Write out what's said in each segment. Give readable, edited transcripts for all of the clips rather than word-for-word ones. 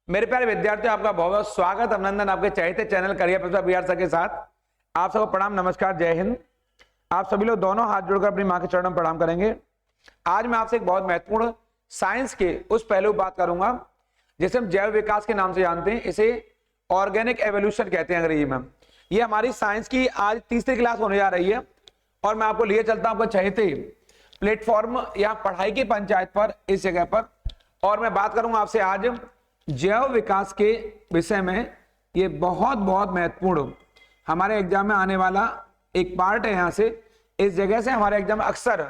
मेरे प्यारे विद्यार्थियों, आपका बहुत बहुत स्वागत, अभिनंदन आपके चहेते channel career professor B R sir के साथ। आप सबको प्रणाम, नमस्कार, जय हिंद। आप सभी लोग दोनों हाथ जोड़कर अपनी मां के चरणों में प्रणाम करेंगे। आज मैं आपसे एक बहुत महत्वपूर्ण साइंस के उस पहलू बात करूंगा जिसे हम जैव विकास के नाम से जानते हैं। इसे ऑर्गेनिक एवोल्यूशन कहते हैं अंग्रेजी में। ये हमारी साइंस की आज तीसरी क्लास होने जा रही है और मैं आपको लिए चलता हूं आपको चहेते प्लेटफॉर्म या पढ़ाई की पंचायत पर, इस जगह पर। और मैं बात करूंगा आपसे आज जैव विकास के विषय में। ये बहुत बहुत महत्वपूर्ण हमारे एग्जाम में आने वाला एक पार्ट है। यहां से इस जगह से हमारे एग्जाम में अक्सर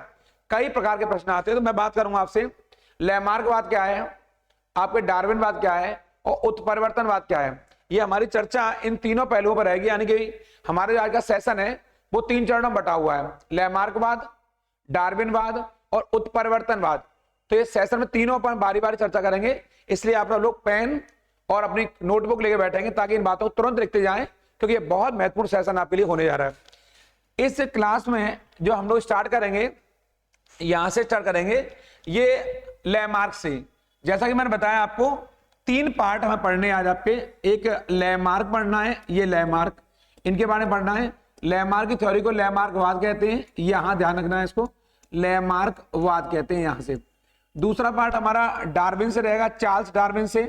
कई प्रकार के प्रश्न आते हैं। तो मैं बात करूंगा आपसे लैमार्कवाद क्या है, आपके डार्विनवाद क्या है और उत्परिवर्तनवाद क्या है। ये हमारी चर्चा इन तीनों पहलुओं पर रहेगी, यानी कि हमारे आज का सेशन है वो 3 चरणों में बटा हुआ है, लैमार्कवाद, डार्विनवाद और उत्परिवर्तनवाद। तो इस सेशन में तीनों पर बारी बारी चर्चा करेंगे, इसलिए आप लोग पेन और अपनी नोटबुक लेके बैठेंगे ताकि इन बातों को तुरंत लिखते जाएं, क्योंकि ये बहुत महत्वपूर्ण सेशन आपके लिए होने जा रहा है। इस क्लास में जो हम लोग स्टार्ट करेंगे, यहां से स्टार्ट करेंगे ये लैमार्क से। जैसा कि मैंने बताया आपको 3 पार्ट हमें पढ़ने आज आपके। एक लैमार्क पढ़ना है, ये लैमार्क, इनके बारे में पढ़ना है। लैमार्क की थ्योरी को लैमार्कवाद कहते हैं, यहां ध्यान रखना है, इसको लैमार्कवाद कहते हैं यहां से। दूसरा पार्ट हमारा डार्विन से रहेगा, चार्ल्स डार्विन से।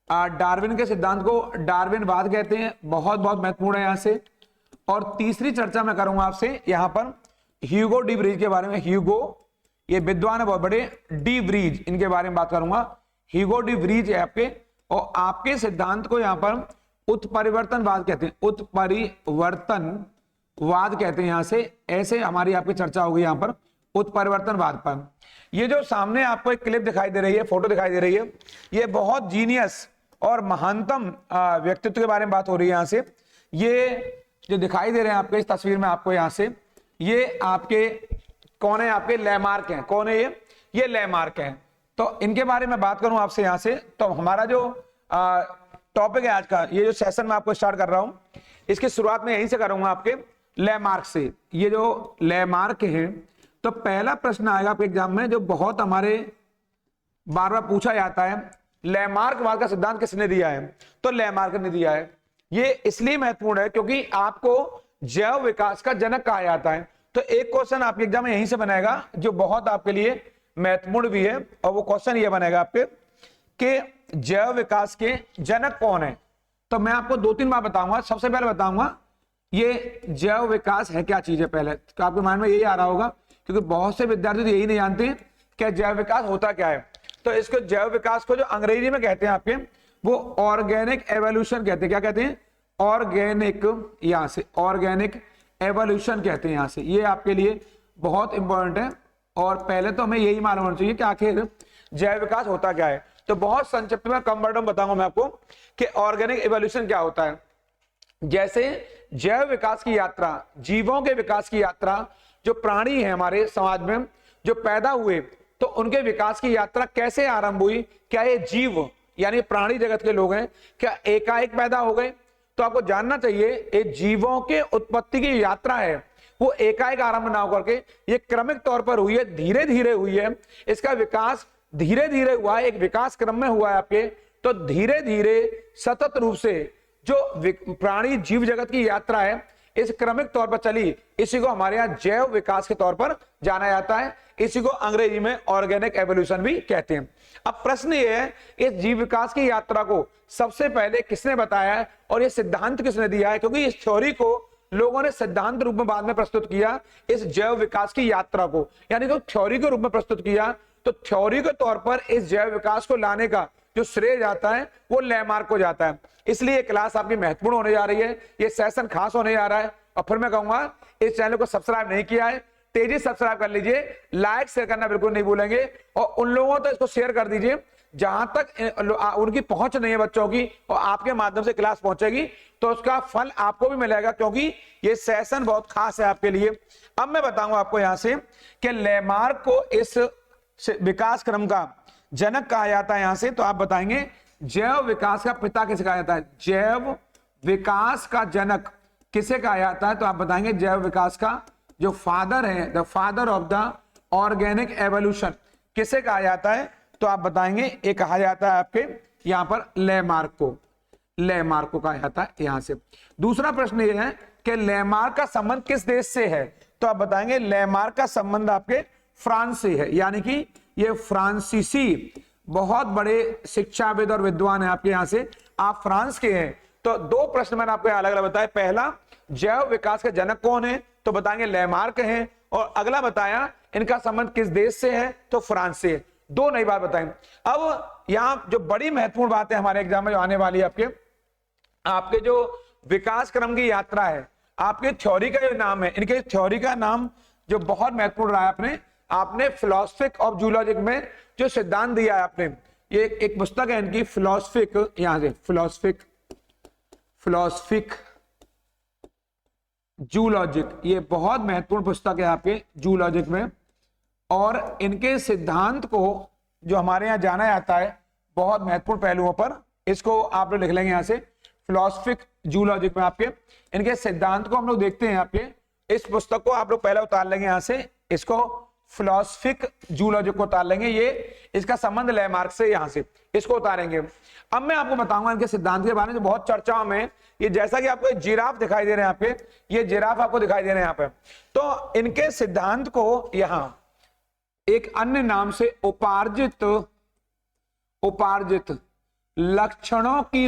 डार्विन के सिद्धांत को डार्विनवाद कहते हैं, बहुत बहुत महत्वपूर्ण है यहां से। और तीसरी चर्चा मैं करूंगा आपसे यहां पर ह्यूगो डी व्रीज के बारे में। ह्यूगो, ये विद्वान है बहुत बड़े, डी व्रीज, इनके बारे में बात करूंगा। ह्यूगो डी व्रीज है आपके, और आपके सिद्धांत को यहां पर उत्परिवर्तनवाद कहते हैं, उत्परिवर्तनवाद कहते हैं यहां से। ऐसे हमारी आपकी चर्चा होगी यहां पर उत्परिवर्तनवाद पर। ये जो सामने आपको एक क्लिप दिखाई दे रही है, फोटो दिखाई दे रही है, ये बहुत जीनियस और महानतम व्यक्तित्व के बारे में बात हो रही है यहां से। ये जो दिखाई दे रहे हैं आपके इस तस्वीर में आपको यहां से, ये आपके कौन है, आपके लैमार्क हैं। कौन है ये लैमार्क हैं। तो इनके बारे में बात करूं आपसे यहां से, तो हमारा जो टॉपिक है आज का, ये जो सेशन मैं आपको स्टार्ट कर रहा हूं, इसकी शुरुआत में यहीं से करूंगा आपके लैमार्क से। ये जो लैमार्क है, तो पहला प्रश्न आएगा आपके एग्जाम में जो बहुत हमारे बार बार पूछा जाता है, लैमार्कवाद का सिद्धांत किसने दिया है? तो लैमार्क ने दिया है। ये इसलिए महत्वपूर्ण है क्योंकि आपको जैव विकास का जनक कहा जाता है। तो एक क्वेश्चन आपके एग्जाम में यहीं से बनेगा जो बहुत आपके लिए महत्वपूर्ण भी है, और वो क्वेश्चन ये बनेगा आपके कि जैव विकास के जनक कौन है। तो मैं आपको 2-3 बार बताऊंगा। सबसे पहले बताऊंगा ये जैव विकास है क्या चीज है। पहले तो आपके माइंड में यही आ रहा होगा, क्योंकि बहुत से विद्यार्थी तो यही नहीं जानते कि जैव विकास होता क्या है। तो इसको जैव विकास को जो अंग्रेजी में कहते हैं आपके, वो ऑर्गेनिक एवोल्यूशन कहते हैं। क्या कहते हैं? ऑर्गेनिक, यहां से ऑर्गेनिक एवोल्यूशन कहते हैं यहां से। ये आपके लिए बहुत इंपॉर्टेंट है, और पहले तो हमें यही मालूम होना चाहिए कि आखिर जैव विकास होता क्या है। तो बहुत संक्षिप्त में, कम वर्ड में बताऊंगा मैं आपको कि ऑर्गेनिक एवोल्यूशन क्या होता है। जैसे जैव विकास की यात्रा, जीवों के विकास की यात्रा, जो प्राणी है हमारे समाज में जो पैदा हुए, तो उनके विकास की यात्रा कैसे आरंभ हुई? क्या ये जीव यानी प्राणी जगत के लोग हैं, क्या एकाएक पैदा हो गए? तो आपको जानना चाहिए ये जीवों के उत्पत्ति की यात्रा है, वो एकाएक आरंभ ना होकर के ये क्रमिक तौर पर हुई है, धीरे धीरे हुई है। इसका विकास धीरे धीरे हुआ है, एक विकास क्रम में हुआ है आपके। तो धीरे धीरे सतत रूप से जो प्राणी जीव जगत की यात्रा है, इस क्रमिक तौर पर चली, इसी को हमारे यहाँ जैव विकास के तौर पर जाना जाता है। इसी को अंग्रेजी में ऑर्गेनिक एवोल्यूशन भी कहते हैं। अब प्रश्न ये है, इस जीव विकास की यात्रा को सबसे पहले किसने बताया है और ये सिद्धांत किसने दिया है? क्योंकि इस थ्योरी को लोगों ने सिद्धांत रूप में बाद में प्रस्तुत किया, इस जैव विकास की यात्रा को, यानी तो थ्योरी के रूप में प्रस्तुत किया। तो थ्योरी के तौर पर इस जैव विकास को लाने का जो श्रेय जाता है वो लैमार्क को जाता है। इसलिए ये क्लास आपकी महत्वपूर्ण होने जा रही है, ये सेशन खास होने जा रहा है। और फिर मैं कहूंगा, इस चैनल को सब्सक्राइब नहीं किया है, तेजी सब्सक्राइब कर लीजिए, लाइक शेयर करना बिल्कुल नहीं भूलेंगे, और उन लोगों तक इसको शेयर कर दीजिए जहां तक उनकी पहुंच नहीं है बच्चों की, और आपके माध्यम से क्लास पहुंचेगी तो उसका फल आपको भी मिलेगा, क्योंकि ये सेशन बहुत खास है आपके लिए। अब मैं बताऊंगा आपको यहां से कि लैमार्क को इस विकास क्रम का जनक कहा जाता है यहां से। तो आप बताएंगे जैव विकास का पिता किसे कहा जाता है? जैव विकास का जनक किसे कहा जाता है? तो आप बताएंगे जैव विकास का जो फादर है, the father of the organic evolution, किसे कहा जाता है? तो आप बताएंगे ये कहा जाता है आपके यहां पर लैमार्क को कहा जाता है यहां से। दूसरा प्रश्न ये है कि लैमार्क का संबंध किस देश से है, तो आप बताएंगे लैमार्क का संबंध आपके फ्रांस से है, यानी कि ये फ्रांसीसी बहुत बड़े शिक्षाविद और विद्वान है आपके यहां से, आप फ्रांस के हैं। तो दो प्रश्न मैंने आपको अलग अलग बताया, पहला जैव विकास के जनक कौन है, तो बताएंगे लैमार्क हैं, और अगला बताया इनका संबंध किस देश से है, तो फ्रांस से। दो नई बात बताएं। अब यहां जो बड़ी महत्वपूर्ण बात है हमारे एग्जाम में जो आने वाली है, आपके जो विकास क्रम की यात्रा है, आपके थ्योरी का जो नाम है, इनके थ्योरी का नाम जो बहुत महत्वपूर्ण रहा है, आपने फिलोसफिक ऑफ जूलॉजिक में जो सिद्धांत दिया है आपने, ये एक पुस्तक है इनकी फिलोसफिक, यहां से फिलोसफिक जूलॉजिक, ये बहुत महत्वपूर्ण पुस्तक है आपके जूलॉजिक में, और इनके सिद्धांत को जो हमारे यहां जाना जाता है बहुत महत्वपूर्ण पहलुओं पर, इसको आप लोग लिख लेंगे यहां से फिलोसफिक जूलॉजिक में। आपके इनके सिद्धांत को हम लोग देखते हैं, आपके इस पुस्तक को आप लोग पहले उतार लेंगे यहां से, इसको फिलोसफिक जूलॉजिक को उतार लेंगे, ये इसका संबंध लैमार्क से, यहां से इसको उतारेंगे। अब मैं आपको बताऊंगा इनके सिद्धांत के बारे में जो बहुत चर्चाओं में, ये जैसा कि आपको जिराफ दिखाई दे रहे हैं यहाँ पे, ये जिराफ आपको दिखाई दे रहे हैं यहाँ पे, तो इनके सिद्धांत को यहां एक अन्य नाम से उपार्जित लक्षणों की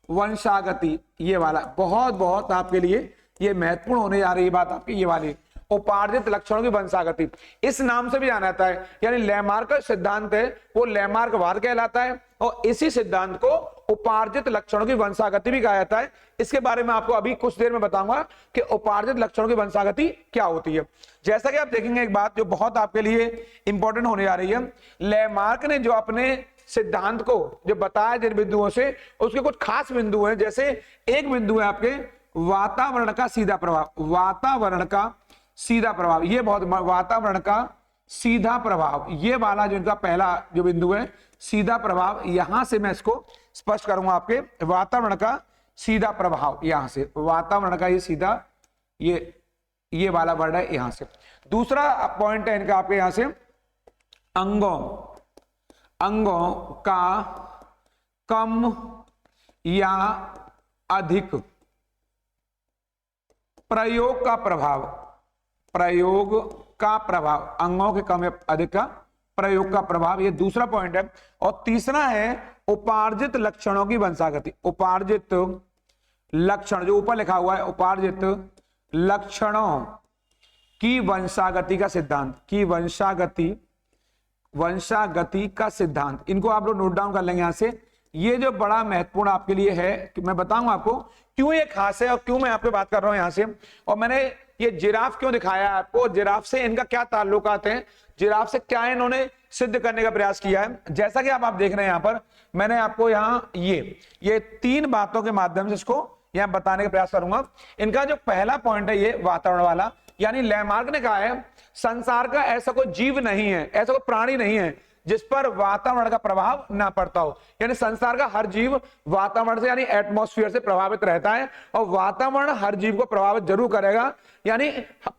वंशागति, ये वाला बहुत आपके लिए ये महत्वपूर्ण होने जा रही है बात आपकी, ये वाली उपार्जित लक्षणों की वंशागति, इस नाम से भी जाना जाता है। यानी लैमार्क का सिद्धांत है वो लैमार्कवाद कहलाता है, और इसी सिद्धांत को उपार्जित लक्षणों की वंशागति भी कहा जाता है। इसके बारे में आपको अभी कुछ देर में बताऊंगा कि उपार्जित लक्षणों की वंशागति क्या होती है। जैसा कि आप देखेंगे एक बात जो बहुत आपके लिए इंपॉर्टेंट होने जा रही है, लैमार्क ने जो अपने सिद्धांत को जो बताया जिन बिंदुओं से, उसके कुछ खास बिंदु हैं। जैसे एक बिंदु है आपके वातावरण का सीधा प्रभाव, ये बहुत वातावरण का सीधा प्रभाव, ये वाला जो इनका पहला जो बिंदु है सीधा प्रभाव, यहां से मैं इसको स्पष्ट करूंगा आपके वातावरण का सीधा प्रभाव, यहां से वातावरण का ये सीधा ये वाला वर्ड है यहां से। दूसरा पॉइंट है इनका आपके यहां से अंगों का कम या अधिक प्रयोग का प्रभाव, अंगों के कम या अधिक का प्रयोग का प्रभाव, ये दूसरा पॉइंट है। और तीसरा है उपार्जित लक्षणों की वंशागति, उपार्जित लक्षण जो ऊपर लिखा हुआ है, उपार्जित लक्षणों की वंशागति का सिद्धांत, की वंशागति का सिद्धांत, इनको आप लोग नोट डाउन कर लेंगे यहां से। ये जो बड़ा महत्वपूर्ण आपके लिए है कि मैं बताऊंगा आपको क्यों ये खास है और क्यों मैं आपको बात कर रहा हूं यहां से, और मैंने ये जिराफ क्यों दिखाया है आपको, जिराफ से इनका क्या ताल्लुकात है, जिराफ से क्या इन्होंने सिद्ध करने का प्रयास किया है। जैसा कि आप देख रहे हैं यहां पर, मैंने आपको यहाँ ये तीन बातों के माध्यम से इसको यहां बताने का प्रयास करूंगा। इनका जो पहला पॉइंट है ये वातावरण वाला, यानी लैमार्क ने कहा है संसार का ऐसा कोई जीव नहीं है, ऐसा कोई प्राणी नहीं है जिस पर वातावरण का प्रभाव ना पड़ता हो। यानी संसार का हर जीव वातावरण से यानी एटमॉस्फेयर से प्रभावित रहता है, और वातावरण हर जीव को प्रभावित जरूर करेगा। यानी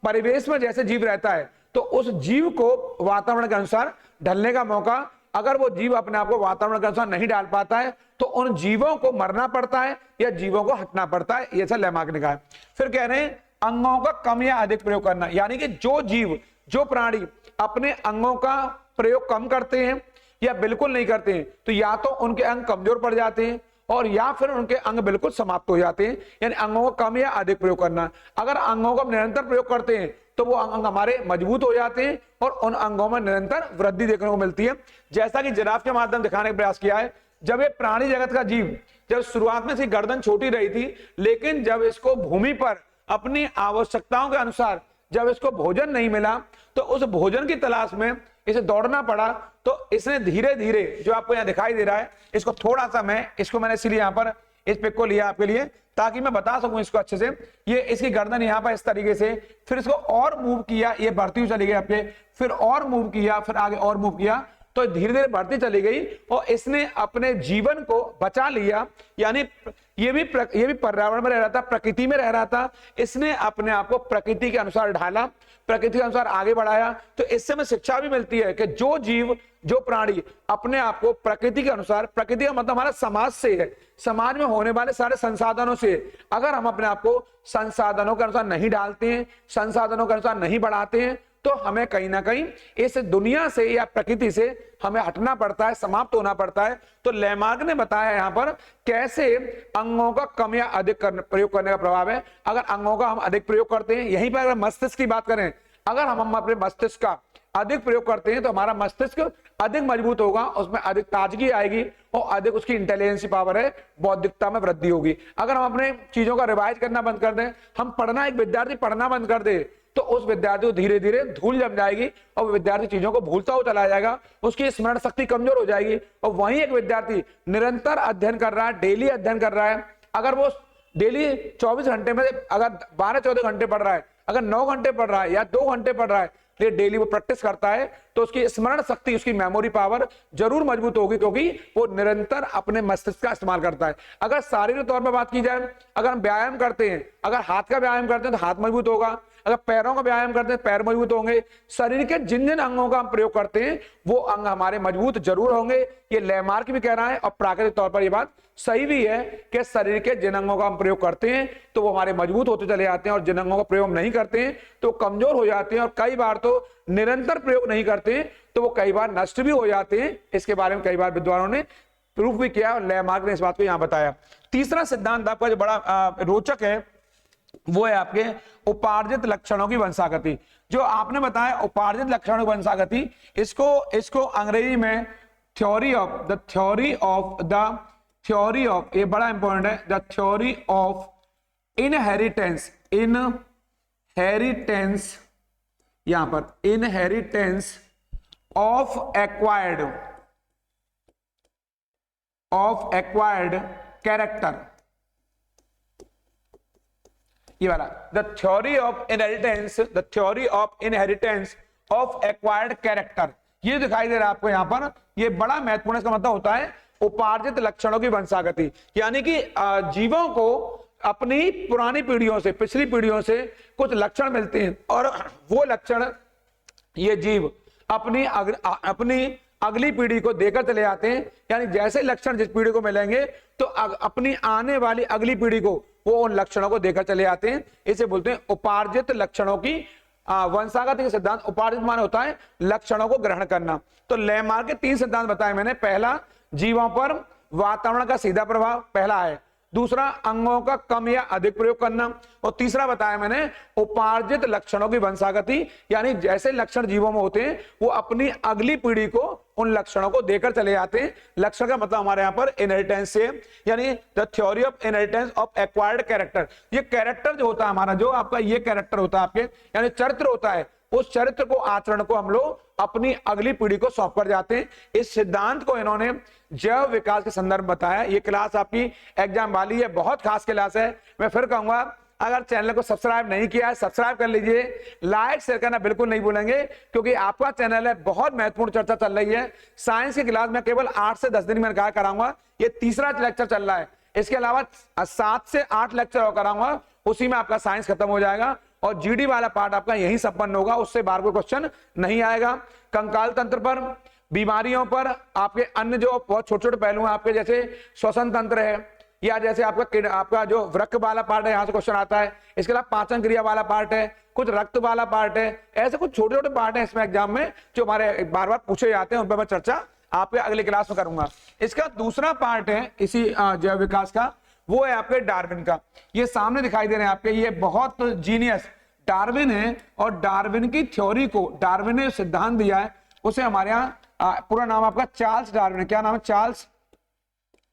परिवेश में जैसे जीव रहता है तो उस जीव को वातावरण के अनुसार ढलने का मौका, अगर वो जीव अपने आप को वातावरण के अनुसार नहीं डाल पाता है तो उन जीवों को मरना पड़ता है या जीवों को हटना पड़ता है, ये सब लैमार्क ने कहा है। फिर कह रहे हैं अंगों का कम या अधिक प्रयोग करना, यानी कि जो जीव जो प्राणी अपने अंगों का प्रयोग कम करते हैं या बिल्कुल नहीं करते हैं तो या तो उनके अंग कमजोर पड़ जाते हैं और या फिर उनके अंग बिल्कुल समाप्त हो जाते हैं। यानी अंगों का कम या अधिक प्रयोग करना, अगर अंगों का निरंतर प्रयोग करते हैं तो वो अंग हमारे मजबूत हो जाते हैं और उन अंगों में निरंतर वृद्धि देखने को मिलती है। जैसा कि जिराफ के माध्यम दिखाने का प्रयास किया है, जब ये प्राणी जगत का जीव जब शुरुआत में इसकी गर्दन छोटी रही थी, लेकिन जब इसको भूमि पर अपनी आवश्यकताओं के अनुसार जब इसको भोजन नहीं मिला तो उस भोजन की तलाश में इसे दौड़ना पड़ा, तो इसने धीरे धीरे जो आपको यहाँ दिखाई दे रहा है, इसको थोड़ा सा मैंने इसीलिए यहाँ पर इस पिक को लिया आपके लिए ताकि मैं बता सकूं इसको अच्छे से। ये इसकी गर्दन यहाँ पर इस तरीके से, फिर इसको और मूव किया, ये बढ़ती हुई चली गई आपके, फिर और मूव किया, फिर आगे और मूव किया, तो धीरे धीरे बढ़ती चली गई और इसने अपने जीवन को बचा लिया। यानी ये भी पर्यावरण में रह रहा था, प्रकृति में रह रहा था, इसने अपने आप को प्रकृति के अनुसार ढाला, प्रकृति के अनुसार आगे बढ़ाया। तो इससे हमें शिक्षा भी मिलती है कि जो जीव, जो प्राणी अपने आप को प्रकृति के अनुसार, प्रकृति का मतलब हमारा समाज से है, समाज में होने वाले सारे संसाधनों से, अगर हम अपने आप को संसाधनों के अनुसार नहीं डालते हैं, संसाधनों के अनुसार नहीं बढ़ाते हैं, तो हमें कहीं ना कहीं इस दुनिया से या प्रकृति से हमें हटना पड़ता है, समाप्त होना पड़ता है। तो लेमार्क ने बताया यहां पर कैसे अंगों का कम या अधिक प्रयोग करने का प्रभाव है। अगर अंगों का हम अधिक प्रयोग करते हैं, यहीं पर अगर मस्तिष्क की बात करें, अगर हम अपने मस्तिष्क का अधिक प्रयोग करते हैं तो हमारा मस्तिष्क अधिक मजबूत होगा, उसमें अधिक ताजगी आएगी और अधिक उसकी इंटेलिजेंस पावर है, बौद्धिकता में वृद्धि होगी। अगर हम अपने चीजों का रिवाइज करना बंद कर दें, हम पढ़ना, एक विद्यार्थी पढ़ना बंद कर दे, तो उस विद्यार्थी को धीरे धीरे धूल जम जाएगी और विद्यार्थी चीजों को भूलता हुआ चला जाएगा, उसकी स्मरण शक्ति कमजोर हो जाएगी। और वहीं एक विद्यार्थी निरंतर अध्ययन कर रहा है, डेली अध्ययन कर रहा है, अगर वो डेली 24 घंटे में अगर 12-14 घंटे पढ़ रहा है, अगर 9 घंटे पढ़ रहा है या 2 घंटे पढ़ रहा है, ये डेली वो प्रैक्टिस करता है, तो उसकी स्मरण शक्ति, उसकी मेमोरी पावर जरूर मजबूत होगी, क्योंकि वो निरंतर अपने मस्तिष्क का इस्तेमाल करता है। अगर शारीरिक तौर पर बात की जाए, अगर हम व्यायाम करते हैं, अगर हाथ का व्यायाम करते हैं तो हाथ मजबूत होगा, अगर पैरों का व्यायाम करते हैं पैर मजबूत होंगे। शरीर के जिन जिन अंगों का हम प्रयोग करते हैं वो अंग हमारे मजबूत जरूर होंगे। ये लेमार्क भी कह रहा है और प्राकृतिक तौर पर ये बात सही भी है कि शरीर के जिन अंगों का हम प्रयोग करते हैं तो वो हमारे मजबूत होते चले जाते हैं, और जिन अंगों का प्रयोग नहीं करते हैं तो कमजोर हो जाते हैं, और कई बार तो निरंतर प्रयोग नहीं करते हैं तो वो कई बार नष्ट भी हो जाते हैं। इसके बारे में कई बार विद्वानों ने प्रूफ भी किया और लेमार्क ने इस बात को यहां बताया। तीसरा सिद्धांत आपका जो बड़ा रोचक है वो है आपके उपार्जित लक्षणों की वंशागति। जो आपने बताया उपार्जित लक्षणों की वंशागति, इसको अंग्रेजी में थ्योरी ऑफ ये बड़ा इंपॉर्टेंट है, द थ्योरी ऑफ इनहेरिटेंस, यहां पर इनहेरिटेंस ऑफ एक्वायर्ड कैरेक्टर, ये वाला the theory of inheritance of acquired character, ये दिखाई दे रहा है आपको यहां पर। ये बड़ा महत्वपूर्ण, इसका मतलब होता है उपार्जित लक्षणों की वंशागति, यानी कि जीवों को अपनी पुरानी पीढ़ियों से, पिछली पीढ़ियों से कुछ लक्षण मिलते हैं, और वो लक्षण ये जीव अपनी अगली पीढ़ी को देकर चले जाते हैं। यानी जैसे लक्षण जिस पीढ़ी को मिलेंगे तो अपनी आने वाली अगली पीढ़ी को वो उन लक्षणों को देकर चले जाते हैं। इसे बोलते हैं उपार्जित लक्षणों की वंशागति के सिद्धांत। उपार्जित मान होता है लक्षणों को ग्रहण करना। तो लेमार्क के 3 सिद्धांत बताए मैंने। पहला, जीवों पर वातावरण का सीधा प्रभाव, पहला है। दूसरा, अंगों का कम या अधिक प्रयोग करना, और तीसरा बताया मैंने उपार्जित लक्षणों की वंशागति, यानी जैसे लक्षण जीवों में होते हैं वो अपनी अगली पीढ़ी को उन लक्षणों को देकर चले जाते हैं। लक्षण का मतलब हमारे यहाँ पर इनहेरिटेंस से, यानी the theory of inheritance of acquired character. ये कैरेक्टर जो होता है हमारा, जो आपका ये कैरेक्टर होता है आपके, यानी चरित्र होता है, उस चरित्र को, आचरण को हम लोग अपनी अगली पीढ़ी को सौंप कर जाते हैं। इस सिद्धांत को इन्होंने जैव विकास के संदर्भ बताया। ये क्लास आपकी एग्जाम वाली है, बहुत खास क्लास है। मैं फिर कहूंगा, अगर चैनल को सब्सक्राइब नहीं किया है सब्सक्राइब कर लीजिए, लाइक शेयर करना बिल्कुल नहीं भूलेंगे, क्योंकि आपका चैनल है, बहुत महत्वपूर्ण चर्चा चल रही है। साइंस की क्लास में केवल 8 से 10 दिन में कराऊंगा, ये तीसरा लेक्चर चल रहा है। इसके अलावा 7 से 8 लेक्चर और कराऊंगा, उसी में आपका साइंस खत्म हो जाएगा और जीडी वाला पार्ट आपका यही संपन्न होगा, उससे बाहर कोई क्वेश्चन नहीं आएगा। कंकाल तंत्र पर, बीमारियों पर, आपके अन्य जो बहुत छोटे छोटे पहलू हैं आपके, जैसे श्वसन तंत्र है, या जैसे आपका जो वृक्क वाला पार्ट है, यहां से क्वेश्चन आता है। इसके अलावा पाचन क्रिया वाला पार्ट है, कुछ रक्त वाला पार्ट है, ऐसे कुछ छोटे छोटे पार्ट है इसमें एग्जाम में जो हमारे बार बार पूछे जाते हैं, उन पर मैं चर्चा आपके अगले क्लास में करूंगा। इसका दूसरा पार्ट है इसी जैव विकास का, वो है आपके डार्विन का। ये सामने दिखाई दे रहे हैं आपके, ये बहुत जीनियस डार्विन है, और डार्विन की थ्योरी को, डार्विन ने सिद्धांत दिया है उसे हमारे यहाँ पूरा नाम आपका चार्ल्स डार्विन है। क्या नाम है? चार्ल्स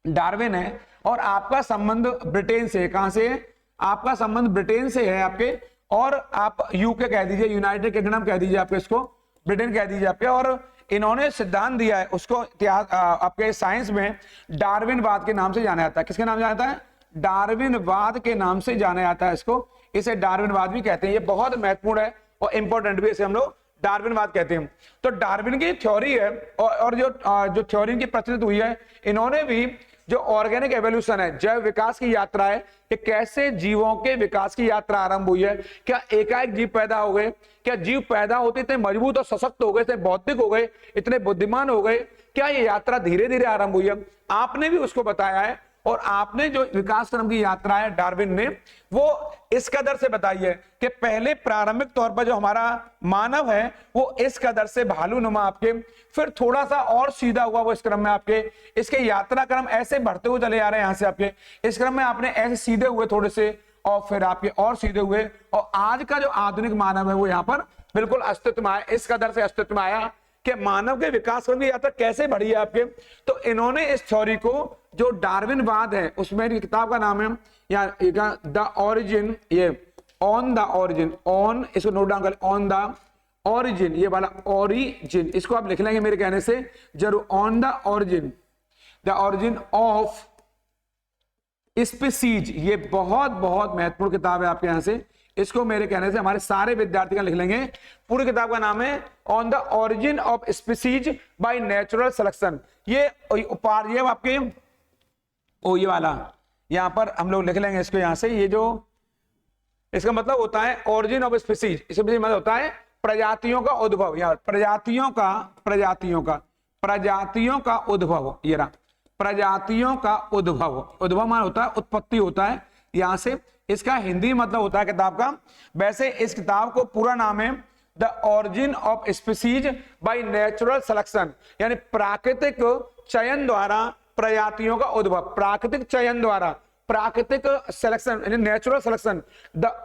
डार्विन है। और आपका संबंध ब्रिटेन से, कहां से है? आपका संबंध ब्रिटेन से है आपके, और आप यूके कह दीजिए, यूनाइटेड किंगडम कह दीजिए आपके, इसको ब्रिटेन कह दीजिए आपके। और इन्होंने सिद्धांत दिया है, उसको इतिहास आपके साइंस में डार्विनवाद के नाम से जाना जाता है। किसके नाम जाना जाता है? डार्विनवाद के नाम से जाना जाता है इसको, इसे डार्विनवाद भी कहते हैं। ये बहुत महत्वपूर्ण है और इंपॉर्टेंट भी, इसे हम लोग डार्विनवाद कहते हैं। तो डार्विन की थ्योरी है और जो थ्योरी इनकी प्रचलित हुई है, इन्होंने भी जो ऑर्गेनिक एवोल्यूशन है, जैव विकास की यात्रा है कि कैसे जीवों के विकास की यात्रा आरंभ हुई है। क्या एकाएक जीव पैदा हो गए? क्या जीव पैदा होते इतने मजबूत और सशक्त हो गए, इतने बौद्धिक हो गए, इतने बुद्धिमान हो गए? क्या ये यात्रा धीरे धीरे आरंभ हुई है? आपने भी उसको बताया है और आपने जो विकास क्रम की यात्रा है डार्विन ने, वो इस कदर से बताई है कि पहले प्रारंभिक तौर पर जो हमारा मानव है वो इस कदर से भालू नुमा आपके, फिर थोड़ा सा और सीधा हुआ वो इस क्रम में आपके, इसके यात्रा क्रम ऐसे बढ़ते हुए चले आ रहे हैं यहां से आपके, इस क्रम में आपने ऐसे सीधे हुए थोड़े से और फिर आपके और सीधे हुए, और आज का जो आधुनिक मानव है वो यहाँ पर बिल्कुल अस्तित्व में आया। इस कदर से अस्तित्व में आया कि मानव के विकास क्रम की यात्रा कैसे बढ़ी है आपके। तो इन्होंने इस थ्योरी को, जो डार्विनवाद है, उसमें किताब का नाम है या द ओरिजिन, ये ऑन द ओरिजिन, ऑन, इसको नोट डाउन कर, ऑन द ओरिजिन, ये वाला ओरिजिन, इसको आप लिख लेंगे मेरे कहने से जरूर, on the origin of species. ये बहुत बहुत महत्वपूर्ण किताब है आपके यहां से, इसको मेरे कहने से हमारे सारे विद्यार्थी का लिख लेंगे। पूरी किताब का नाम है on the origin of species by natural selection. ये आपके ये वाला यहां पर हम लोग लिख लेंगे इसको यहां से, ये जो इसका मतलब होता है ओरिजिन ऑफ स्पीसीज, इसका मतलब होता है प्रजातियों का उद्भव, या प्रजातियों का उद्भव, ये रहा प्रजातियों का उद्भव। उद्भव मान होता है उत्पत्ति होता है यहां से, इसका हिंदी मतलब होता है किताब का। वैसे इस किताब को पूरा नाम है the origin of species by natural selection, यानी प्राकृतिक चयन द्वारा प्रजातियों का उद्भव, प्राकृतिक चयन द्वारा, प्राकृतिक सिलेक्शन यानी natural selection,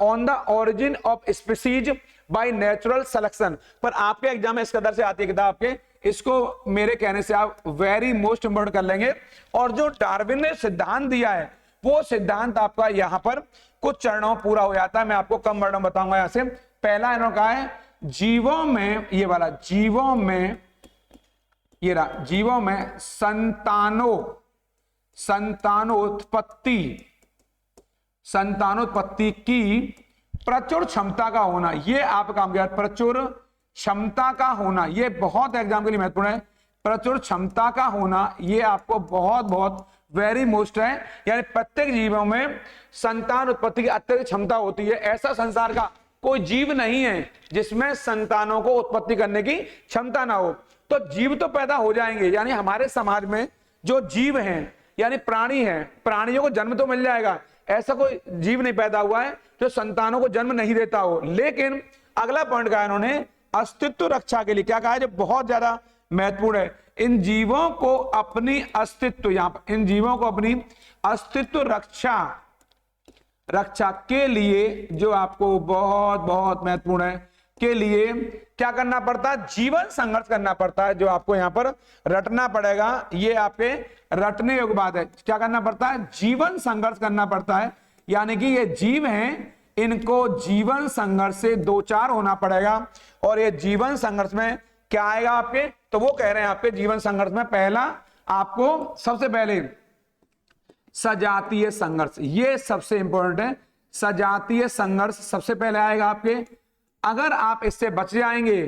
on the origin of species by natural selection. पर आपके एग्जाम में इस कदर से आती है किताब आपके, इसको मेरे कहने से आप वेरी मोस्ट इंपोर्टेंट कर लेंगे। और जो डार्विन ने सिद्धांत दिया है वो सिद्धांत आपका यहाँ पर कुछ चरणों पूरा हो जाता है। मैं आपको कम वर्णन बताऊंगा यहां से। पहला इन्होंने कहा है जीवों में, ये वाला जीवों में, ये रहा जीवों में संतानोत्पत्ति की प्रचुर क्षमता का होना, ये आप काम किया, प्रचुर क्षमता का होना, ये बहुत एग्जाम के लिए महत्वपूर्ण है। प्रचुर क्षमता का होना ये आपको बहुत बहुत वेरी मोस्ट है, यानी प्रत्येक जीवों में संतान उत्पत्ति की अत्यधिक क्षमता होती है। ऐसा संसार का कोई जीव नहीं है जिसमें संतानों को उत्पत्ति करने की क्षमता ना हो। तो जीव तो पैदा हो जाएंगे, यानी हमारे समाज में जो जीव हैं यानी प्राणी हैं, प्राणियों को जन्म तो मिल जाएगा, ऐसा कोई जीव नहीं पैदा हुआ है जो संतानों को जन्म नहीं देता हो। लेकिन अगला पॉइंट कहा इन्होंने अस्तित्व रक्षा के लिए, क्या कहा है जो बहुत ज्यादा महत्वपूर्ण है, इन जीवों को अपनी अस्तित्व, यहां पर इन जीवों को अपनी अस्तित्व रक्षा के लिए, जो आपको बहुत बहुत महत्वपूर्ण है, के लिए क्या करना पड़ता है, जीवन संघर्ष करना पड़ता है, जो आपको यहां पर रटना पड़ेगा। ये आपके रटने योग्य बात है। क्या करना पड़ता है, जीवन संघर्ष करना पड़ता है, यानी कि ये जीव हैं, इनको जीवन संघर्ष से दो चार होना पड़ेगा। और ये जीवन संघर्ष में क्या आएगा आपके, तो वो कह रहे हैं आपके जीवन संघर्ष में पहला आपको सबसे पहले सजातीय संघर्ष, ये सबसे इंपॉर्टेंट है। सजातीय संघर्ष सबसे पहले आएगा आपके। अगर आप इससे बच जाएंगे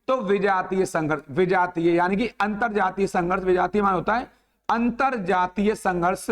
तो विजातीय संघर्ष, विजातीय यानी कि अंतरजातीय संघर्ष, विजातीय मान होता है अंतरजातीय संघर्ष,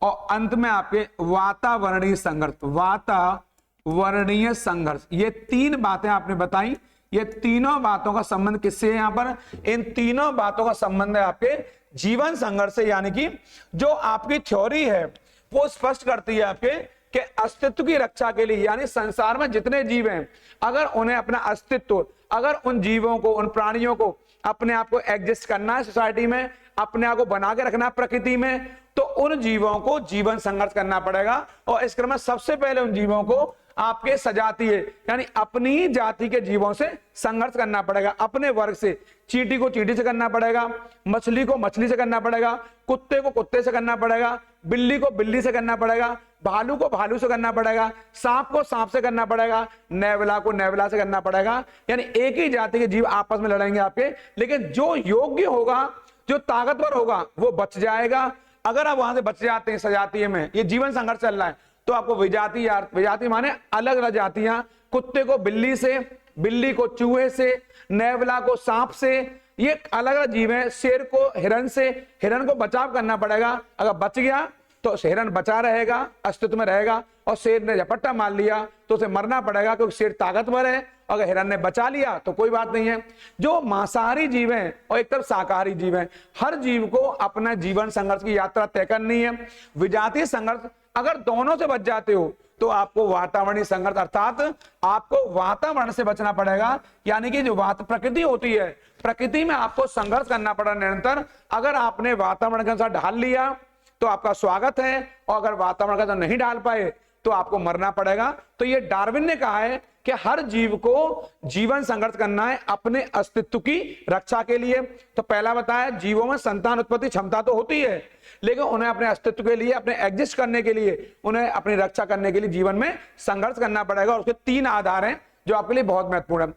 और अंत में आपके वातावरणीय संघर्ष, वातावरणीय संघर्ष। ये तीन बातें आपने बताई। ये तीनों बातों का संबंध किससे है, यहां पर इन तीनों बातों का संबंध है आपके जीवन संघर्ष से। यानी कि जो आपकी थ्योरी है वो स्पष्ट करती है आपके कि अस्तित्व की रक्षा के लिए, यानी संसार में जितने जीव हैं, अगर उन्हें अपना अस्तित्व, अगर उन जीवों को, उन प्राणियों को अपने आप को एग्जिस्ट करना है सोसाइटी में, अपने आप को बना के रखना प्रकृति में, तो उन जीवों को जीवन संघर्ष करना पड़ेगा। और इस क्रम में सबसे पहले उन जीवों को आपके सजातीय यानी अपनी जाति के जीवों से संघर्ष करना पड़ेगा, अपने वर्ग से। चींटी को चींटी से करना पड़ेगा, मछली को मछली से करना पड़ेगा, कुत्ते को कुत्ते से करना पड़ेगा, बिल्ली को बिल्ली से करना पड़ेगा, भालू को भालू से करना पड़ेगा, सांप को सांप से करना पड़ेगा, नेवला को नेवला से करना पड़ेगा। यानी एक ही जाति के जीव आपस में लड़ेंगे आपके, लेकिन जो योग्य होगा, जो ताकतवर होगा, वो बच जाएगा। अगर आप वहां से बच जाते हैं सजातीय में, ये जीवन संघर्ष चल रहा है, तो आपको विजातीय, विजातीय माने अलग अलग जातियां, कुत्ते को बिल्ली से, बिल्ली को चूहे से, नेवला को सांप से, ये अलग अलग जीव है। शेर को हिरन से, हिरन को बचाव करना पड़ेगा, अगर बच गया तो हिरन बचा रहेगा, अस्तित्व में रहेगा, और शेर ने झपट्टा मार लिया तो उसे मरना पड़ेगा क्योंकि शेर ताकतवर है, अगर हिरन ने बचा लिया तो कोई बात नहीं है। जो मांसाहारी जीव हैं और एक तरफ शाकाहारी जीव हैं, हर जीव को अपना जीवन संघर्ष की यात्रा तय करनी है। विजातीय संघर्ष, अगर दोनों से बच जाते हो तो आपको वातावरणीय संघर्ष अर्थात आपको वातावरण से बचना पड़ेगा, यानी कि जो प्रकृति होती है, प्रकृति में आपको संघर्ष करना पड़ा निरंतर। अगर आपने वातावरण के अनुसार ढाल लिया तो आपका स्वागत है, और अगर वातावरण का नहीं डाल पाए तो आपको मरना पड़ेगा। तो ये डार्विन ने कहा है कि हर जीव को जीवन संघर्ष करना है अपने अस्तित्व की रक्षा के लिए। तो पहला बताया, जीवों में संतान उत्पत्ति क्षमता तो होती है, लेकिन उन्हें अपने अस्तित्व के लिए, अपने एग्जिस्ट करने के लिए, उन्हें अपनी रक्षा करने के लिए जीवन में संघर्ष करना पड़ेगा, और उसके 3 आधार हैं जो आपके लिए बहुत महत्वपूर्ण है।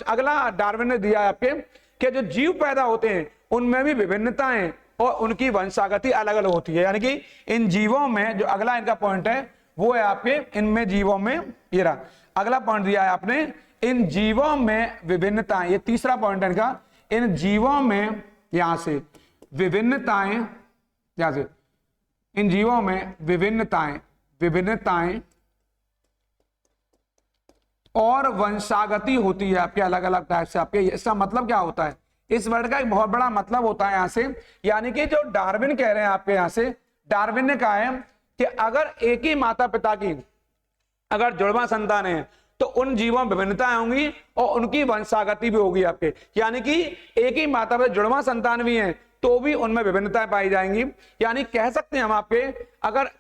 अगला डार्विन ने दिया है आपके कि जो जीव पैदा होते हैं उनमें भी विभिन्नताएं और उनकी वंशागति अलग अलग होती है। यानी कि इन जीवों में, जो अगला इनका पॉइंट है वो है आपके, इनमें जीवों में, ये रहा अगला पॉइंट दिया है आपने, इन जीवों में विभिन्नताएं, ये तीसरा पॉइंट है इनका, इन जीवों में यहां से विभिन्नताएं, यहां से इन जीवों में विभिन्नताएं और वंशागति होती है आपके अलग अलग टाइप से। आपके इसका मतलब क्या होता है, इस वर्ड का एक बहुत बड़ा मतलब होता है यहां से, यानी कि जो डार्विन कह रहे हैं आपके, यहां से डार्विन ने कहा है कि अगर एक ही माता पिता की अगर जुड़वा संतान है तो उन जीवों में विभिन्नताएं होंगी और उनकी वंशागति भी होगी आपके, यानी कि एक ही माता पिता जुड़वा संतान भी हैं तो भी उनमें विभिन्नताएं पाई जाएंगी। यानी कह सकते हैं हम आपके, अगर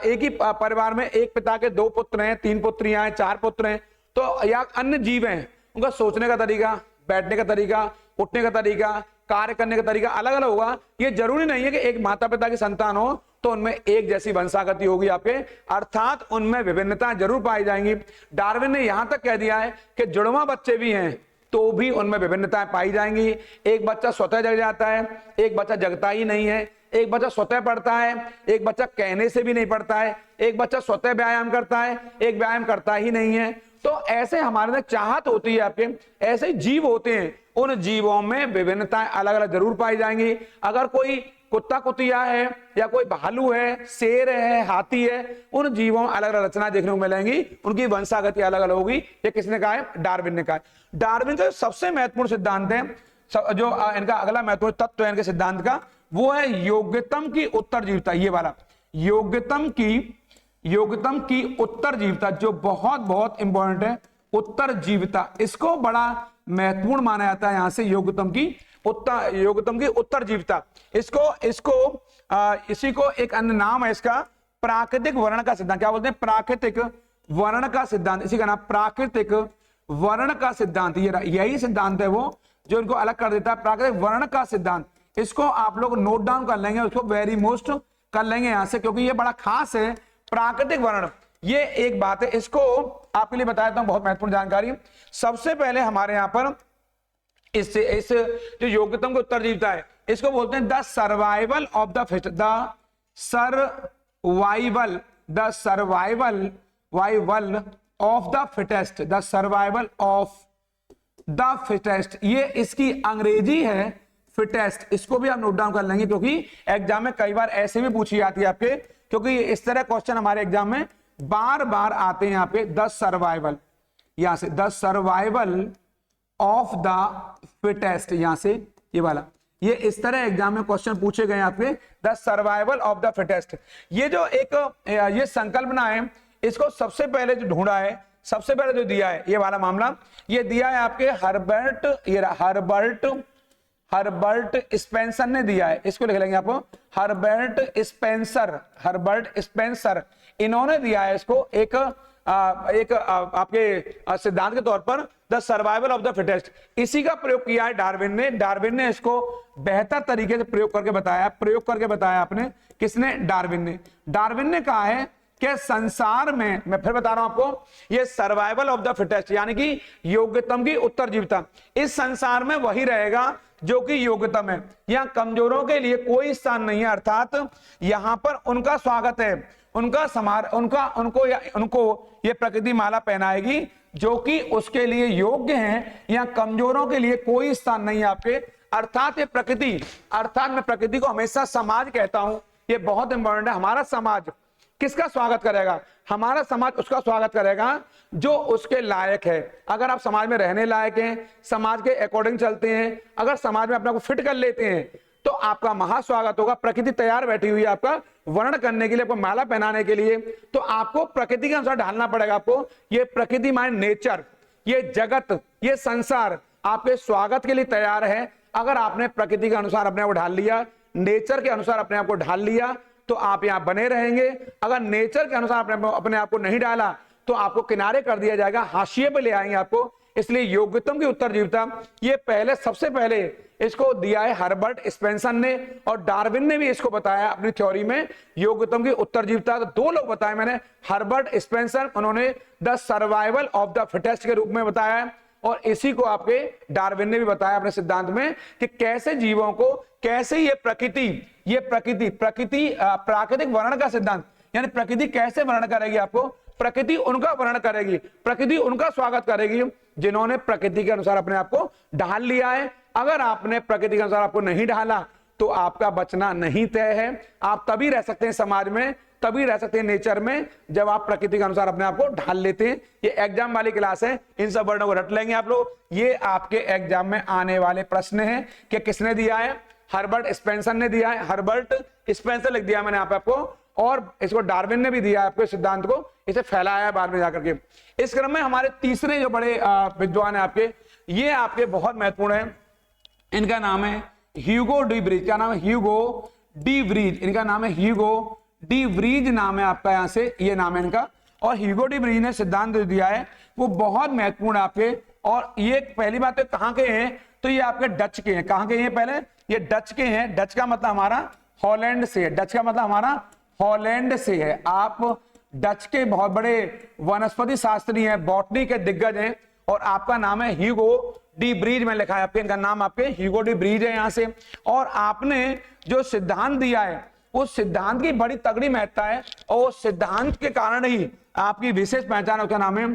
एक ही परिवार में एक पिता के 2 पुत्र हैं, 3 पुत्रियां हैं, 4 पुत्र हैं, तो या अन्य जीव हैं, उनका सोचने का तरीका, बैठने का तरीका, उठने का तरीका, कार्य करने का तरीका अलग अलग होगा। ये जरूरी नहीं है कि एक माता पिता की संतान हो तो उनमें एक जैसी वंशागति होगी आपके, अर्थात उनमें विभिन्नता जरूर पाई जाएंगी। डार्विन ने यहां तक कह दिया है कि जुड़वा बच्चे भी हैं तो भी उनमें विभिन्नताएं पाई जाएंगी। एक बच्चा स्वतः जग जाता है, एक बच्चा जगता ही नहीं है, एक बच्चा स्वतः पढ़ता है, एक बच्चा कहने से भी नहीं पढ़ता है, एक बच्चा स्वतः व्यायाम करता है, एक व्यायाम करता ही नहीं है। तो ऐसे हमारे अंदर चाहत होती है आपके, ऐसे जीव होते हैं, उन जीवों में विभिन्नताएं अलग अलग जरूर पाई जाएंगी। अगर कोई कुत्ता कुतिया है या कोई भालू है, शेर है, हाथी है, उन जीवों में अलग अलग रचना देखने को मिलेंगी, उनकी वंशागति अलग अलग होगी। ये किसने कहा है, डार्विन ने कहा है। डार्विन का सबसे महत्वपूर्ण सिद्धांत है, जो इनका अगला महत्वपूर्ण तत्व है इनके सिद्धांत का, वो है योग्यतम की उत्तरजीविता। ये वाला योग्यतम की उत्तरजीविता, जो बहुत बहुत इंपॉर्टेंट है, उत्तरजीविता, इसको बड़ा महत्वपूर्ण माना जाता है यहां से, योग्यतम की उत्तरजीविता। इसी को एक अन्य नाम है इसका, प्राकृतिक वर्ण का सिद्धांत। क्या बोलते हैं, प्राकृतिक वर्ण का सिद्धांत, इसी का नाम प्राकृतिक वर्ण का सिद्धांत। यही सिद्धांत है वो जो इनको अलग कर देता है, प्राकृतिक वर्ण का सिद्धांत। इसको आप लोग नोट डाउन कर लेंगे, उसको वेरी मोस्ट कर लेंगे यहां से, क्योंकि ये बड़ा खास है। प्राकृतिक वर्ण, ये एक बात है, इसको आपके लिए बता देता हूं, बहुत महत्वपूर्ण जानकारी। सबसे पहले हमारे यहां पर इस जो योग्यतम की उत्तरजीविता है, इसको बोलते हैं the survival of the fittest, the survival of the fittest, the survival of the fittest, ये इसकी अंग्रेजी है फिटेस्ट। इसको भी आप नोट डाउन कर लेंगे, क्योंकि एग्जाम में कई बार ऐसे भी पूछी जाती है आपके, क्योंकि इस तरह क्वेश्चन हमारे एग्जाम में बार बार आते हैं। यहाँ पे द सर्वाइवल, यहां से the survival of the fittest, यहां से ये वाला, ये इस तरह एग्जाम में क्वेश्चन पूछे गए आपके, the survival of the fittest. ये जो एक ये संकल्पना है, इसको सबसे पहले जो ढूंढा है, सबसे पहले जो दिया है, ये वाला मामला ये दिया है आपके हर्बर्ट स्पेंसर ने दिया है। इसको लिख लेंगे आप, हर्बर्ट स्पेंसर, इन्होंने दिया है इसको एक आपके सिद्धांत के तौर पर, the survival of the fittest. इसी का प्रयोग किया है डार्विन ने इसको बेहतर तरीके से प्रयोग करके बताया आपने, किसने, डार्विन ने कहा है कि संसार में, मैं फिर बता रहा हूं आपको, ये सर्वाइवल ऑफ द फिटेस्ट यानी कि योग्यतम की उत्तरजीविता, इस संसार में वही रहेगा जो कि योग्यतम है। यहां कमजोरों के लिए कोई स्थान नहीं है, अर्थात यहां पर उनका स्वागत है। उनको ये प्रकृति माला पहनाएगी, जो कि उसके लिए योग्य हैं। या कमजोरों के लिए कोई स्थान नहीं है आपके। अर्थात ये प्रकृति, अर्थात मैं प्रकृति को हमेशा समाज कहता हूं, ये बहुत इंपॉर्टेंट है। हमारा समाज किसका स्वागत करेगा? हमारा समाज उसका स्वागत करेगा जो उसके लायक है। अगर आप समाज में रहने लायक हैं, समाज के अकॉर्डिंग चलते हैं, अगर समाज में अपने को फिट कर लेते हैं, तो आपका महास्वागत होगा। प्रकृति तैयार बैठी हुई है आपका वर्ण करने के लिए, आपको माला पहनाने के लिए। तो आपको प्रकृति के अनुसार ढालना पड़ेगा। आपको ये प्रकृति माने नेचर, ये जगत, ये संसार आपके स्वागत के लिए तैयार है। अगर आपने प्रकृति के अनुसार अपने आप को ढाल लिया, नेचर के अनुसार अपने आप को ढाल लिया, तो आप यहां बने रहेंगे। अगर नेचर के अनुसार अपने आप को नहीं डाला, तो आपको किनारे कर दिया जाएगा, हाशिए पे ले आएंगे आपको। इसलिए योग्यतम की उत्तरजीविता ये पहले, सबसे पहले इसको दिया है हर्बर्ट स्पेंसर ने, और डार्विन ने भी इसको बताया अपनी थ्योरी में योग्यतम की उत्तरजीविता। तो दो लोग बताए मैंने, हर्बर्ट स्पेंसर, उन्होंने the survival of the fittest के रूप में बताया है, और इसी को आपके डार्विन ने भी बताया अपने सिद्धांत में कि कैसे जीवों को, कैसे ये प्राकृतिक वर्ण का सिद्धांत, यानी प्रकृति कैसे वर्ण करेगी आपको, प्रकृति उनका वर्ण करेगी, प्रकृति उनका स्वागत करेगी जिन्होंने प्रकृति के अनुसार अपने आप को ढाल लिया है। अगर आपने प्रकृति के अनुसार आपको नहीं ढाला, तो आपका बचना नहीं तय है। आप तभी रह सकते हैं समाज में, तभी रह सकते हैं नेचर में, जब आप प्रकृति के अनुसार अपने आप को ढाल लेते हैं। ये एग्जाम वाली क्लास है, इन सब वर्णों को रट लेंगे आप लोग। ये आपके एग्जाम में आने वाले प्रश्न हैं कि किसने दिया है, हर्बर्ट स्पेंसर ने दिया है, हर्बर्ट स्पेंसर लिख दिया मैंने यहाँ पे आपको, और इसको डार्विन ने भी दिया है आपके सिद्धांत को, इसे फैलाया है बाद में जाकर के। इस क्रम में हमारे तीसरे जो बड़े विद्वान है आपके, ये आपके बहुत महत्वपूर्ण है। इनका नाम है ह्यूगो डी व्रीज। क्या नाम है? Hugo de Vries. इनका नाम है ह्यूगो डी व्रीज, नाम है आपका, यहां से ये नाम है इनका। और ह्यूगो डी व्रीज ने सिद्धांत जो दिया है वो बहुत महत्वपूर्ण है आपके। और ये पहली बात है कहां के हैं, तो ये आपके डच के हैं। कहां के हैं? पहले ये डच के हैं। डच का मतलब हमारा हॉलैंड से है, डच का मतलब हमारा हॉलैंड से है। आप डच के बहुत बड़े वनस्पति शास्त्री हैं, बॉटनी के दिग्गज हैं, और आपका नाम है ह्यूगो डी व्रीज में लिखा है आपके, इनका नाम आपके ह्यूगो डी व्रीज है यहाँ से। और आपने जो सिद्धांत दिया है, उस सिद्धांत की बड़ी तगड़ी महत्ता है, और उस सिद्धांत के कारण ही आपकी विशेष पहचान है। उसका नाम है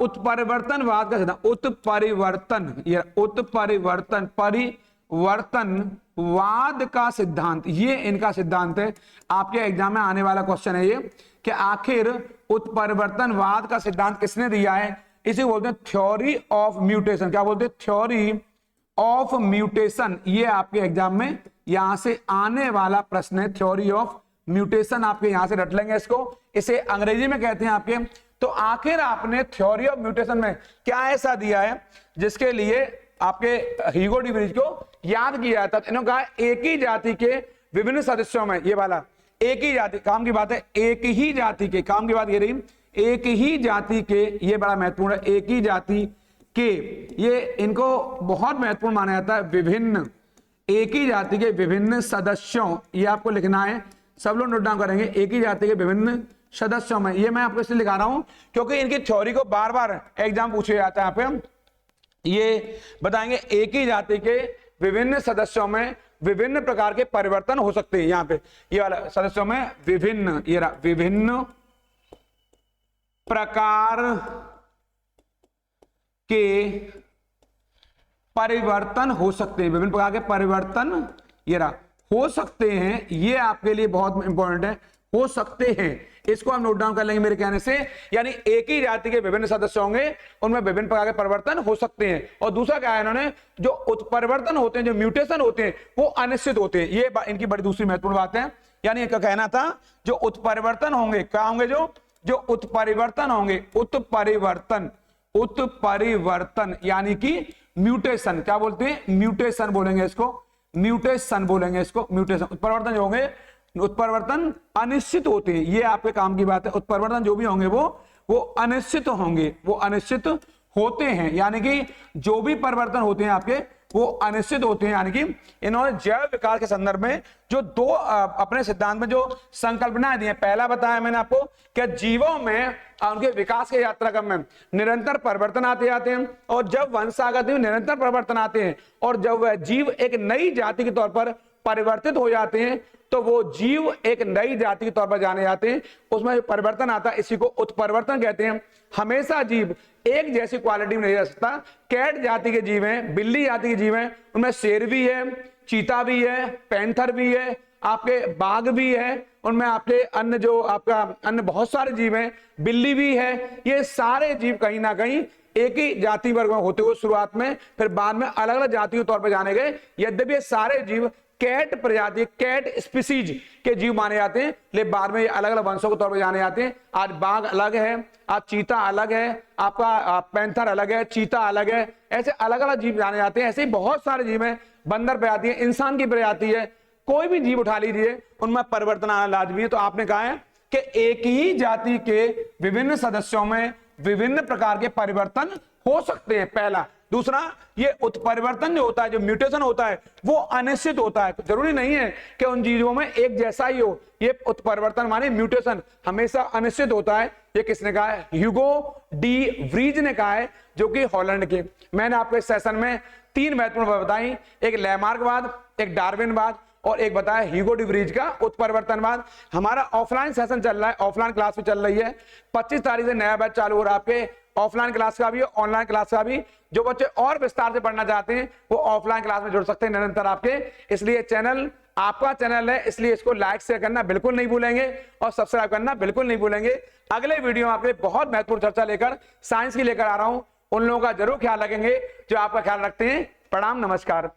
उत्परिवर्तनवाद का सिद्धांत। उत्परिवर्तन, ये परिवर्तनवाद का सिद्धांत, ये इनका सिद्धांत है। आपके एग्जाम में आने वाला क्वेश्चन है ये कि आखिर उत्परिवर्तनवाद का सिद्धांत किसने दिया है। इसे बोलते हैं थ्योरी ऑफ म्यूटेशन। क्या बोलते हैं? Theory of mutation. ये आपके एग्जाम में यहां से आने वाला प्रश्न है, थ्योरी ऑफ म्यूटेशन। आपके यहां से रट लेंगे इसको, इसे अंग्रेजी में कहते हैं आपके। तो आखिर आपने थ्योरी ऑफ म्यूटेशन में क्या ऐसा दिया है जिसके लिए आपके ह्यूगो डी व्रीज को याद किया जाता है? इन्होंने कहा एक ही जाति के विभिन्न सदस्यों में, ये वाला एक ही जाति, काम की बात है, एक ही जाति के, काम की बात ये रही, एक ही जाति के, ये बड़ा महत्वपूर्ण है, एक ही जाति के, ये इनको बहुत महत्वपूर्ण माना जाता है। विभिन्न, एक ही जाति के विभिन्न सदस्यों, ये आपको लिखना है, सब लोग नोट डाउन करेंगे। एक ही जाति के विभिन्न सदस्यों में, ये मैं आपको इसलिए लिखा रहा हूं क्योंकि इनकी थ्योरी को बार बार एग्जाम पूछे जाता है। यहाँ पे ये बताएंगे एक ही जाति के विभिन्न सदस्यों में विभिन्न प्रकार के परिवर्तन हो सकते हैं। यहाँ पे ये वाला सदस्यों में विभिन्न, ये रहा, विभिन्न प्रकार के परिवर्तन हो सकते हैं, विभिन्न प्रकार के परिवर्तन, ये रहा, हो सकते हैं। ये आपके लिए बहुत इंपॉर्टेंट है, हो सकते हैं, इसको हम नोट डाउन कर लेंगे मेरे कहने से। यानी एक ही जाति के विभिन्न सदस्य होंगे, उनमें विभिन्न प्रकार के परिवर्तन हो सकते हैं। और दूसरा क्या है, इन्होंने जो उत्परिवर्तन होते हैं, जो म्यूटेशन होते हैं, वो अनिश्चित होते हैं। ये इनकी बड़ी दूसरी महत्वपूर्ण बात है। यानी इनका कहना था जो उत्परिवर्तन होंगे, क्या होंगे, जो उत्परिवर्तन होंगे, उत्परिवर्तन यानी कि म्यूटेशन, क्या बोलते हैं, म्यूटेशन बोलेंगे इसको, म्यूटेशन बोलेंगे इसको, म्यूटेशन। उत्परिवर्तन जो होंगे, उत्परिवर्तन अनिश्चित होते हैं, ये आपके काम की बात है। उत्परिवर्तन जो भी होंगे वो अनिश्चित होंगे, वो अनिश्चित होते हैं। यानी कि जो भी परिवर्तन होते हैं आपके वो अनिश्चित होते हैं। यानी कि इन्होंने जैव विकास के संदर्भ में जो दो अपने सिद्धांत में जो संकल्पनाएं दी हैं, पहला बताया मैंने आपको कि जीवों में उनके विकास के यात्राक्रम में निरंतर परिवर्तन आते जाते हैं, और जब वंशागत में निरंतर परिवर्तन आते हैं, और जब वह जीव एक नई जाति के तौर पर परिवर्तित हो जाते हैं तो वो जीव एक नई जाति के तौर पर जाने जाते हैं। उसमें जो परिवर्तन आता है इसी को उत्परिवर्तन कहते हैं। हमेशा जीव एक जैसी क्वालिटी में नहीं रह सकता। कैट जाति के जीव हैं, बिल्ली जाति के जीव हैं, उनमें शेर भी है, चीता भी है, पैंथर भी है, आपके बाघ भी है, उनमें आपके अन्य जो आपका अन्य बहुत सारे जीव हैं, बिल्ली भी है। ये सारे जीव कहीं ना कहीं एक ही जाति वर्ग में होते हुए शुरुआत में, फिर बाद में अलग अलग जातियों तौर पर जाने गए। यद्यपि ये सारे जीव कैट प्रजाति, कैट स्पीसीज के जीव माने जाते हैं, लेकिन बाद में ये अलग अलग वंशों के तौर पर जाने जाते हैं। आज बाघ अलग है, आज चीता अलग है, आपका पैंथर अलग है, चीता अलग है, ऐसे अलग अलग जीव जाने जाते हैं। ऐसे ही बहुत सारे जीव हैं, बंदर प्रजाति है, इंसान की प्रजाति है, कोई भी जीव उठा लीजिए उनमें परिवर्तन आना लाजमी है। तो आपने कहा है कि एक ही जाति के विभिन्न सदस्यों में विभिन्न प्रकार के परिवर्तन हो सकते हैं, पहला। दूसरा, ये उत्परिवर्तन जो होता है, जो म्यूटेशन होता है, वो अनिश्चित होता है। जरूरी नहीं है कि उन जीवों में एक जैसा ही हो। ये उत्परिवर्तन माने म्यूटेशन हमेशा अनिश्चित होता है। ये किसने कहा है? ह्यूगो डी व्रीज ने कहा है, जो कि हॉलैंड के। मैंने आपको इस सेशन में 3 महत्वपूर्ण बात बताई, एक लैमार्कवाद, एक डार्विनवाद और एक बताया ह्यूगो डी व्रीज का उत्परिवर्तनवाद। हमारा ऑफलाइन सेशन चल रहा है, ऑफलाइन क्लास भी चल रही है। 25 तारीख से नया बैच चालू हो रहा है आपके, ऑफलाइन क्लास का भी ऑनलाइन क्लास का भी। जो बच्चे और विस्तार से पढ़ना चाहते हैं वो ऑफलाइन क्लास में जुड़ सकते हैं निरंतर आपके। इसलिए चैनल आपका चैनल है, इसलिए इसको लाइक शेयर करना बिल्कुल नहीं भूलेंगे और सब्सक्राइब करना बिल्कुल नहीं भूलेंगे। अगले वीडियो में आपके बहुत महत्वपूर्ण चर्चा लेकर साइंस की लेकर आ रहा हूं। उन लोगों का जरूर ख्याल रखेंगे जो आपका ख्याल रखते हैं। प्रणाम, नमस्कार।